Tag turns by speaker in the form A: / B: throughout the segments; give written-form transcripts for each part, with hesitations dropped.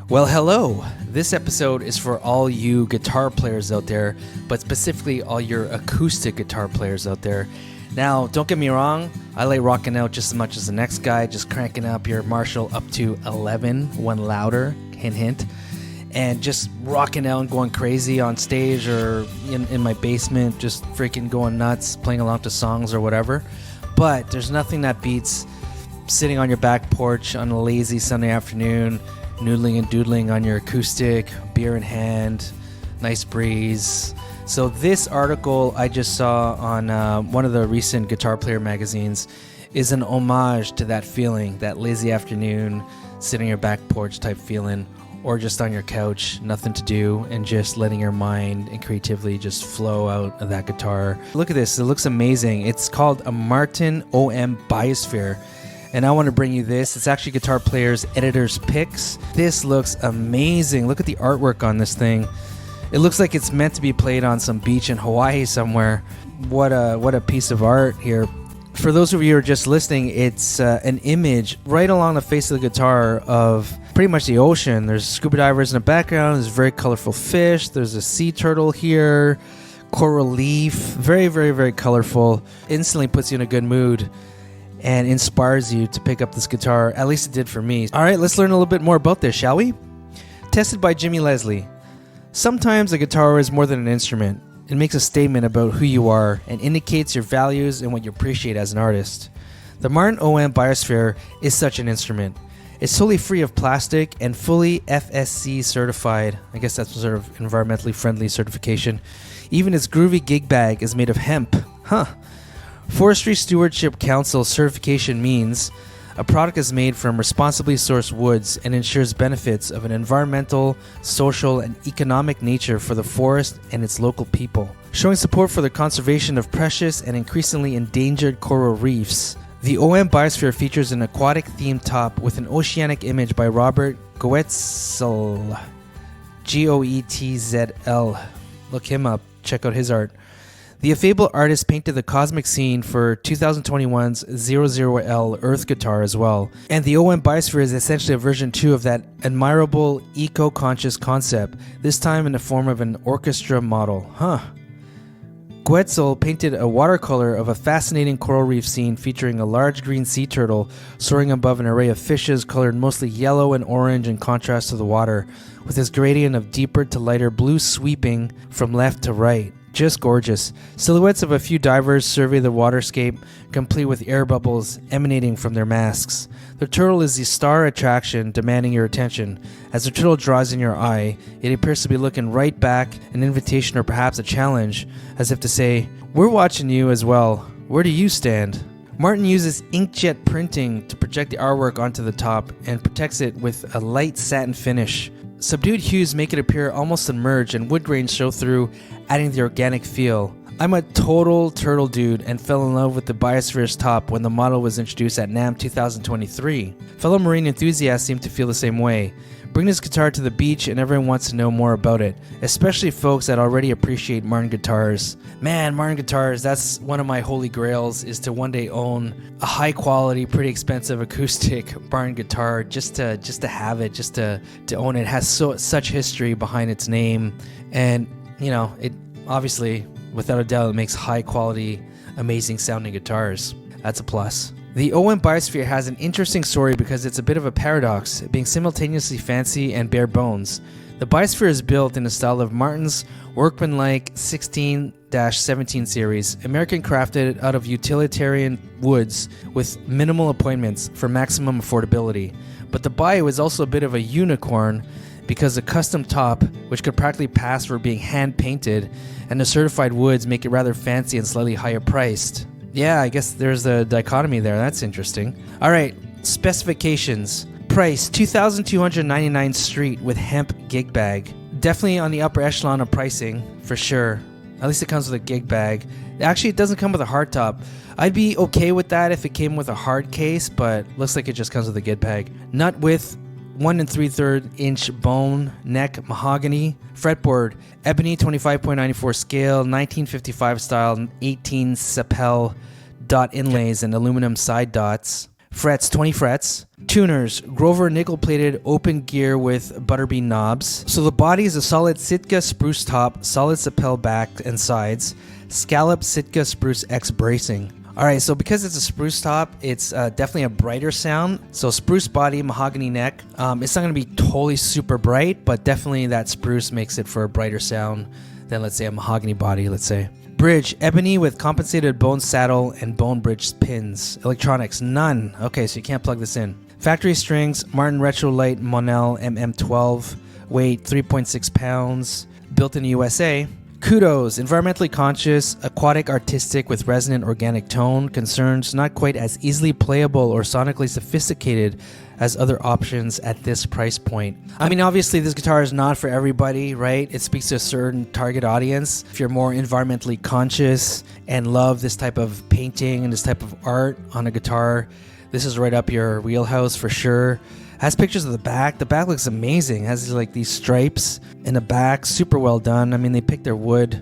A: Well, hello. This episode is for all you guitar players out there, but specifically all your acoustic guitar players out there. Now, don't get me wrong, I like rocking out just as much as the next guy, just cranking up your Marshall up to 11, one louder, hint, hint, and just rocking out and going crazy on stage or in my basement, just freaking going nuts, playing along to songs or whatever. But there's nothing that beats sitting on your back porch on a lazy Sunday afternoon, noodling and doodling on your acoustic, beer in hand, nice breeze. So this article I just saw on one of the recent Guitar Player magazines is an homage to that feeling, that lazy afternoon, sitting on your back porch type feeling, or just on your couch, nothing to do, and just letting your mind and creativity just flow out of that guitar. Look at this, it looks amazing. It's called a Martin OM Biosphere. And I want to bring you this. It's actually Guitar Player's editor's picks. This looks amazing. Look at the artwork on this thing. It looks like it's meant to be played on some beach in Hawaii somewhere. What a piece of art here. For those of you who are just listening, it's an image right along the face of the guitar of pretty much the ocean. There's scuba divers in the background. There's very colorful fish. There's a sea turtle here. Coral reef. Very, very, very colorful. Instantly puts you in a good mood and inspires you to pick up this guitar. At least it did for me. All right, let's learn a little bit more about this, shall we? Tested by Jimmy Leslie. Sometimes a guitar is more than an instrument. It makes a statement about who you are and indicates your values and what you appreciate as an artist. The Martin OM Biosphere is such an instrument. It's totally free of plastic and fully FSC-certified. I guess that's some sort of environmentally friendly certification. Even its groovy gig bag is made of hemp. Huh. Forestry Stewardship Council certification means a product is made from responsibly sourced woods and ensures benefits of an environmental, social, and economic nature for the forest and its local people, showing support for the conservation of precious and increasingly endangered coral reefs. The OM Biosphere features an aquatic themed top with an oceanic image by Robert Goetzl. Goetzl. Look him up. Check out his art. The affable artist painted the cosmic scene for 2021's 00L Earth guitar as well. And the OM Biosphere is essentially a version 2 of that admirable eco-conscious concept, this time in the form of an orchestra model. Goetzl painted a watercolor of a fascinating coral reef scene featuring a large green sea turtle soaring above an array of fishes colored mostly yellow and orange in contrast to the water, with this gradient of deeper to lighter blue sweeping from left to right. Just gorgeous. Silhouettes of a few divers survey the waterscape, complete with air bubbles emanating from their masks. The turtle is the star attraction demanding your attention. As the turtle draws in your eye, it appears to be looking right back, an invitation or perhaps a challenge, as if to say, "We're watching you as well. Where do you stand?" Martin uses inkjet printing to project the artwork onto the top and protects it with a light satin finish. Subdued hues make it appear almost submerged and wood grains show through, adding the organic feel. I'm a total turtle dude and fell in love with the Biosphere's top when the model was introduced at NAMM 2023. Fellow marine enthusiasts seem to feel the same way. Bring this guitar to the beach and everyone wants to know more about it, especially folks that already appreciate Martin guitars. Man, Martin guitars, that's one of my holy grails, is to one day own a high quality, pretty expensive acoustic Martin guitar, just to have it, just to own it. It has such history behind its name, and you know, it obviously, without a doubt, it makes high quality, amazing sounding guitars. That's a plus. The OM Biosphere has an interesting story because it's a bit of a paradox, being simultaneously fancy and bare bones. The Biosphere is built in the style of Martin's workmanlike 16-17 series, American crafted out of utilitarian woods with minimal appointments for maximum affordability. But the Bio is also a bit of a unicorn because the custom top, which could practically pass for being hand-painted, and the certified woods make it rather fancy and slightly higher priced. Yeah, I guess there's a dichotomy there. That's interesting. All right, specifications. Price, $2,299 street with hemp gig bag. Definitely on the upper echelon of pricing, for sure. At least it comes with a gig bag. Actually, it doesn't come with a hard top. I'd be okay with that if it came with a hard case, but looks like it just comes with a gig bag. Nut width, 1 3/3 inch bone, neck, mahogany. Fretboard, ebony 25.94 scale, 1955 style, 18 Sapele dot inlays and aluminum side dots. Frets, 20 frets. Tuners, Grover nickel-plated open gear with butterbean knobs. So the body is a solid Sitka Spruce top, solid Sapele back and sides, scalloped Sitka Spruce X bracing. Alright, so because it's a spruce top, it's definitely a brighter sound. So spruce body, mahogany neck. It's not going to be totally super bright, but definitely that spruce makes it for a brighter sound than, let's say, a mahogany body, let's say. Bridge, ebony with compensated bone saddle and bone bridge pins. Electronics, none. Okay, so you can't plug this in. Factory strings, Martin Retrolite Monel MM12. Weight, 3.6 pounds. Built in the USA. Kudos, environmentally conscious, aquatic artistic with resonant organic tone, concerns not quite as easily playable or sonically sophisticated as other options at this price point. I mean, obviously this guitar is not for everybody, right? It speaks to a certain target audience. If you're more environmentally conscious and love this type of painting and this type of art on a guitar, this is right up your wheelhouse for sure. Has pictures of the back. The back looks amazing. Has like these stripes in the back. Super well done. I mean, they picked their wood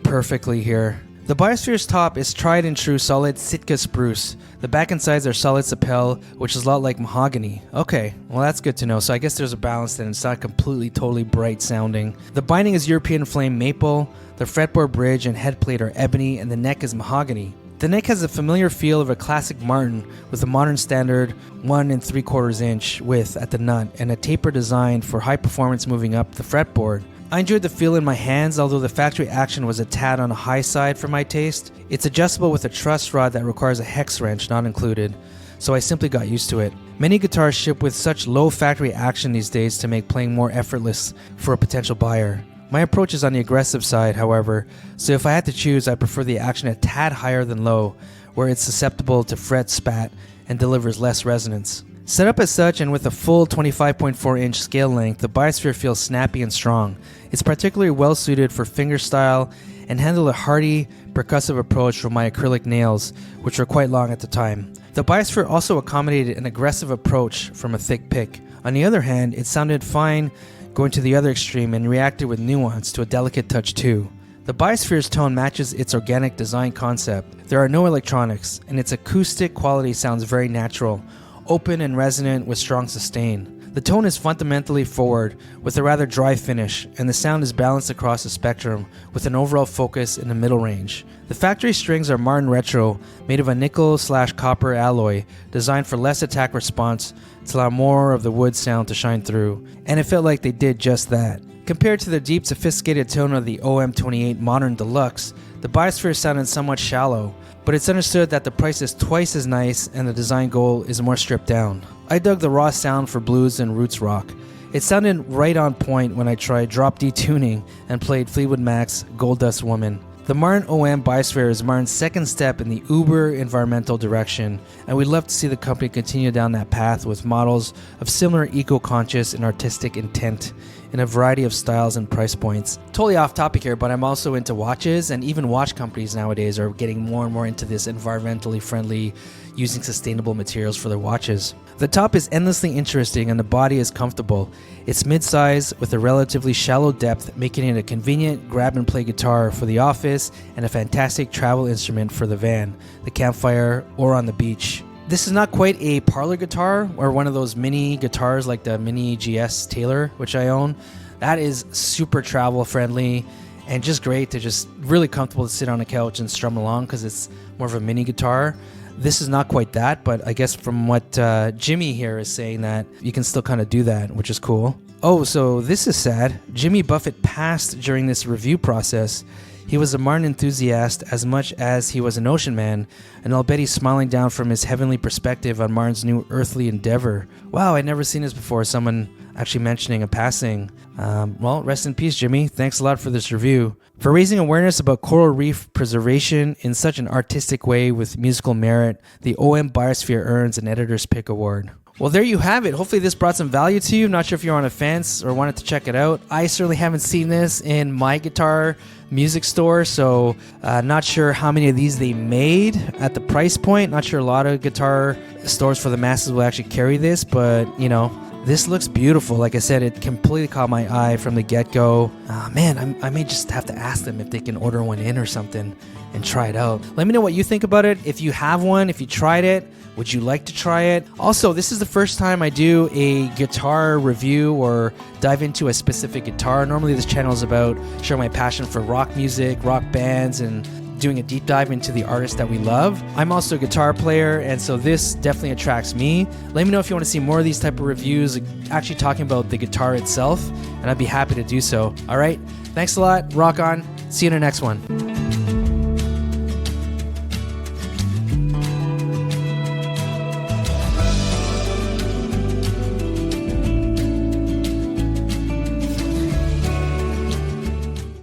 A: perfectly here. The Biosphere's top is tried and true solid Sitka Spruce. The back and sides are solid Sapele, which is a lot like mahogany. Okay, well that's good to know. So I guess there's a balance then. It's not completely, totally bright sounding. The binding is European flame maple. The fretboard bridge and head plate are ebony, and the neck is mahogany. The neck has a familiar feel of a classic Martin with a modern standard 1 3/4 inch width at the nut and a taper design for high performance moving up the fretboard. I enjoyed the feel in my hands, although the factory action was a tad on the high side for my taste. It's adjustable with a truss rod that requires a hex wrench not included, so I simply got used to it. Many guitars ship with such low factory action these days to make playing more effortless for a potential buyer. My approach is on the aggressive side, however, so if I had to choose, I prefer the action a tad higher than low, where it's susceptible to fret spat and delivers less resonance. Set up as such and with a full 25.4-inch scale length, the Biosphere feels snappy and strong. It's particularly well suited for fingerstyle and handle a hearty, percussive approach from my acrylic nails, which were quite long at the time. The Biosphere also accommodated an aggressive approach from a thick pick. On the other hand, it sounded fine going to the other extreme and reacted with nuance to a delicate touch too. The Biosphere's tone matches its organic design concept. There are no electronics, and its acoustic quality sounds very natural, open and resonant with strong sustain. The tone is fundamentally forward, with a rather dry finish, and the sound is balanced across the spectrum, with an overall focus in the middle range. The factory strings are Martin Retro, made of a nickel/copper alloy, designed for less attack response to allow more of the wood sound to shine through, and it felt like they did just that. Compared to the deep, sophisticated tone of the OM28 Modern Deluxe, the Biosphere sounded somewhat shallow, but it's understood that the price is twice as nice and the design goal is more stripped down. I dug the raw sound for blues and roots rock. It sounded right on point when I tried drop D tuning and played Fleetwood Mac's Gold Dust Woman. The Martin OM Biosphere is Martin's second step in the uber environmental direction, and we'd love to see the company continue down that path with models of similar eco-conscious and artistic intent in a variety of styles and price points. Totally off topic here, but I'm also into watches, and even watch companies nowadays are getting more and more into this environmentally friendly, using sustainable materials for their watches. The top is endlessly interesting and the body is comfortable. It's mid-size with a relatively shallow depth, making it a convenient grab-and-play guitar for the office and a fantastic travel instrument for the van, the campfire, or on the beach. This is not quite a parlor guitar or one of those mini guitars like the Mini GS Taylor, which I own. That is super travel friendly and just great to just really comfortable to sit on a couch and strum along because it's more of a mini guitar. This is not quite that, but I guess from what Jimmy here is saying that you can still kind of do that, which is cool. Oh, so this is sad. Jimmy Buffett passed during this review process. He was a Martin enthusiast as much as he was an ocean man, and I'll bet he's smiling down from his heavenly perspective on Martin's new earthly endeavor. Wow, I'd never seen this before, someone actually mentioning a passing. Well, rest in peace, Jimmy. Thanks a lot for this review. For raising awareness about coral reef preservation in such an artistic way with musical merit, the OM Biosphere earns an Editor's Pick Award. Well, there you have it. Hopefully this brought some value to you. Not sure if you're on a fence or wanted to check it out. I certainly haven't seen this in my guitar music store, so not sure how many of these they made at the price point. Not sure a lot of guitar stores for the masses will actually carry this, but you know, This looks beautiful. Like I said, it completely caught my eye from the get-go. Man, I may just have to ask them if they can order one in or something and try it out. Let me know what you think about it. If you have one, if you tried it, would you like to try it? Also, this is the first time I do a guitar review or dive into a specific guitar. Normally this channel is about sharing my passion for rock music, rock bands, and doing a deep dive into the artists that we love. I'm also a guitar player, and so this definitely attracts me. Let me know if you want to see more of these type of reviews, actually talking about the guitar itself, and I'd be happy to do so. All right, thanks a lot. Rock on. See you in the next one.